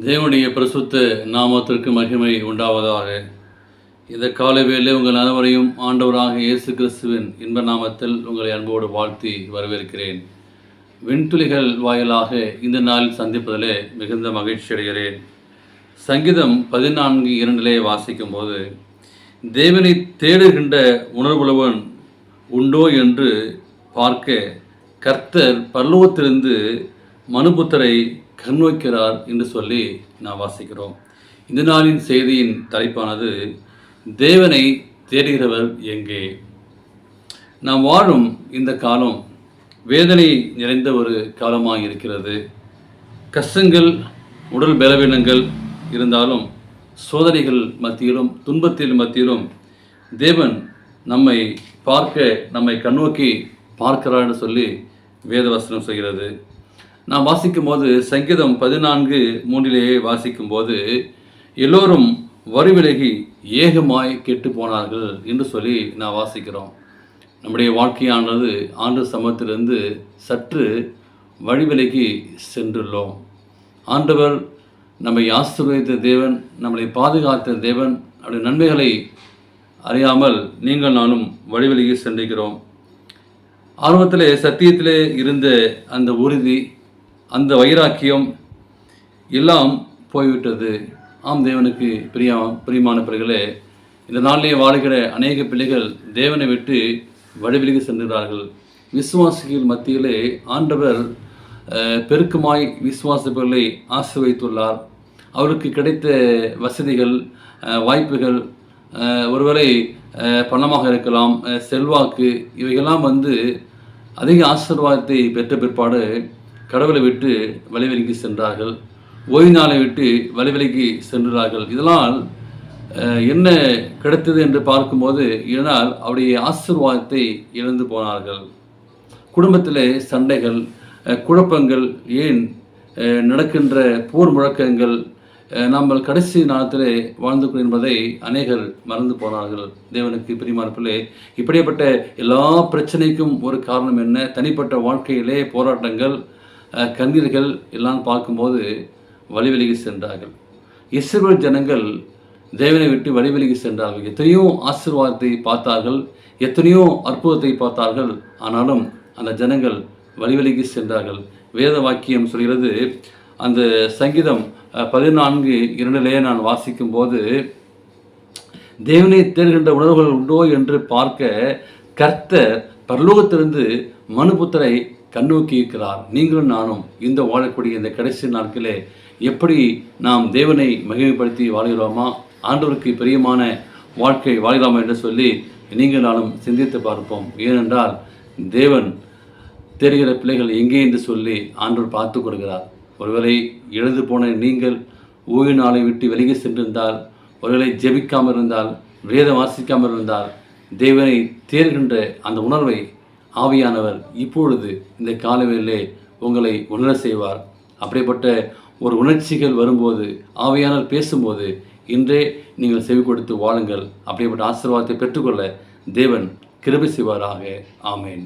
தேவனுடைய பரிசுத்த நாமத்திற்கு மகிமை உண்டாவதாக. இந்த காலவேளை உங்கள் அனைவரையும் ஆண்டவராக இயேசு கிறிஸ்துவின் இன்ப நாமத்தில் உங்களை அன்போடு வாழ்த்தி வரவேற்கிறேன். விண்துளிகள் வாயிலாக இந்த நாளில் சந்திப்பதிலே மிகுந்த மகிழ்ச்சி அடைகிறேன். சங்கீதம் 14:2 வாசிக்கும் போது, தேவனை தேடுகின்ற உணர்வுள்ளவன் உண்டோ என்று பார்க்க கர்த்தர் பரலோகத்திலிருந்து மனுபுத்தரை கண்ணோக்கிறார் என்று சொல்லி நாம் வாசிக்கிறோம். இந்த நாளின் செய்தியின் தலைப்பானது, தேவனை தேடுகிறவர் எங்கே? நாம் வாழும் இந்த காலம் வேதனை நிறைந்த ஒரு காலமாக இருக்கிறது. கஷ்டங்கள், உடல் பலவீனங்கள் இருந்தாலும், சோதனைகள் மத்தியிலும், துன்பத்தில் மத்தியிலும் தேவன் நம்மை பார்க்க, நம்மை கண்ணோக்கி பார்க்கிறார் என்று சொல்லி வேதவசனம் சொல்கிறது. நாம் வாசிக்கும் போது சங்கீதம் 14:3 வாசிக்கும் போது, எல்லோரும் வரிவிலகி ஏகமாய் கெட்டு போனார்கள் என்று சொல்லி நான் வாசிக்கிறோம். நம்முடைய வாழ்க்கையானது ஆண்டு சமூகத்திலிருந்து சற்று வழிவிலகி சென்றுள்ளோம். ஆண்டவர் நம்மை ஆசீர்வதித்த தேவன், நம்மளை பாதுகாத்த தேவன். அவருடைய நன்மைகளை அறியாமல் நீங்கள் நானும் வழிவிலகி சென்றிருக்கிறோம். ஆரம்பத்திலே சத்தியத்திலே இருந்த அந்த உறுதி, அந்த வைராக்கியம் எல்லாம் போய்விட்டது. தேவனுக்கு பிரியமான பிள்ளைகளே, இந்த நாளிலே வாழ்கிற அநேக பிள்ளைகள் தேவனை விட்டு வழிவிலகி சென்றார்கள். விசுவாசிகள் மத்தியிலே ஆண்டவர் பெருக்கமாய் விசுவாசிகளை ஆசீர்வதித்துள்ளார். அவருக்கு கிடைத்த வசதிகள், வாய்ப்புகள், ஒருவேளை பணமாக இருக்கலாம், செல்வாக்கு, இவையெல்லாம் அதிக ஆசீர்வாதத்தை பெற்ற பிற்பாடு கடவுளை விட்டு வழிவிலகி சென்றார்கள். ஓய்வு நாளை விட்டு வழிவிலகி சென்றார்கள். இதனால் என்ன கிடைத்தது என்று பார்க்கும்போது, இதனால் அவருடைய ஆசீர்வாதத்தை இழந்து போனார்கள். குடும்பத்திலே சண்டைகள், குழப்பங்கள், ஏன் நடக்கின்ற போர் முழக்கங்கள், நம்ம கடைசி நாளத்திலே வாழ்ந்து என்பதை அநேகர் மறந்து போனார்கள். தேவனுக்கு பிரியமான பிள்ளை, இப்படிப்பட்ட எல்லா பிரச்சனைக்கும் ஒரு காரணம் என்ன? தனிப்பட்ட வாழ்க்கையிலே போராட்டங்கள், கண்ணீர்கள் எல்லாம் பார்க்கும்போது வழிவிலகி சென்றார்கள். இஸ்ரவேல் ஜனங்கள் தேவனை விட்டு வழிவிலகி சென்றார்கள். எத்தனையோ ஆசீர்வாதத்தை பார்த்தார்கள், எத்தனையோ அற்புதத்தை பார்த்தார்கள். ஆனாலும் அந்த ஜனங்கள் வழிவிலகி சென்றார்கள். வேத வாக்கியம் சொல்கிறது, அந்த சங்கீதம் 14:2 நான் வாசிக்கும் போது, தேவனை தேடுகின்ற உணர்வுகள் உண்டோ என்று பார்க்க கர்த்தர் பரலோகத்திலிருந்து மனுபுத்தரை கண்ணோக்கி இருக்கிறார். நீங்களும் நானும் இந்த வாழக்கூடிய இந்த கடைசி நாட்களே எப்படி நாம் தேவனை மகிமைப்படுத்தி வாழ்கிறோமா? ஆண்டவருக்கு பிரியமான வாழ்க்கை வாழ்கிறோமா என்று சொல்லி நீங்கள் நானும் சிந்தித்து பார்ப்போம். ஏனென்றால் தேவன் தேடுகிற பிள்ளைகள் எங்கே என்று சொல்லி ஆண்டவர் பார்த்து கொடுக்கிறார். ஒருவேளை இழந்து போன நீங்கள் ஓய்வு நாளை விட்டு வெளியே சென்றிருந்தால், ஒருவேளை ஜெபிக்காமல் இருந்தால், வேதம் வாசிக்காமல் இருந்தால், தேவனை தேடுகின்ற அந்த உணர்வை ஆவியானவர் இப்பொழுது இந்த காலவேளையிலே உங்களை உணர செய்வார். அப்படிப்பட்ட ஒரு உணர்ச்சிகள் வரும்போது, ஆவியானவர் பேசும்போது, இன்றே நீங்கள் செவி கொடுத்து வாழுங்கள். அப்படிப்பட்ட ஆசீர்வாதத்தை பெற்றுக்கொள்ள தேவன் கிருபை செய்வாராக. ஆமேன்.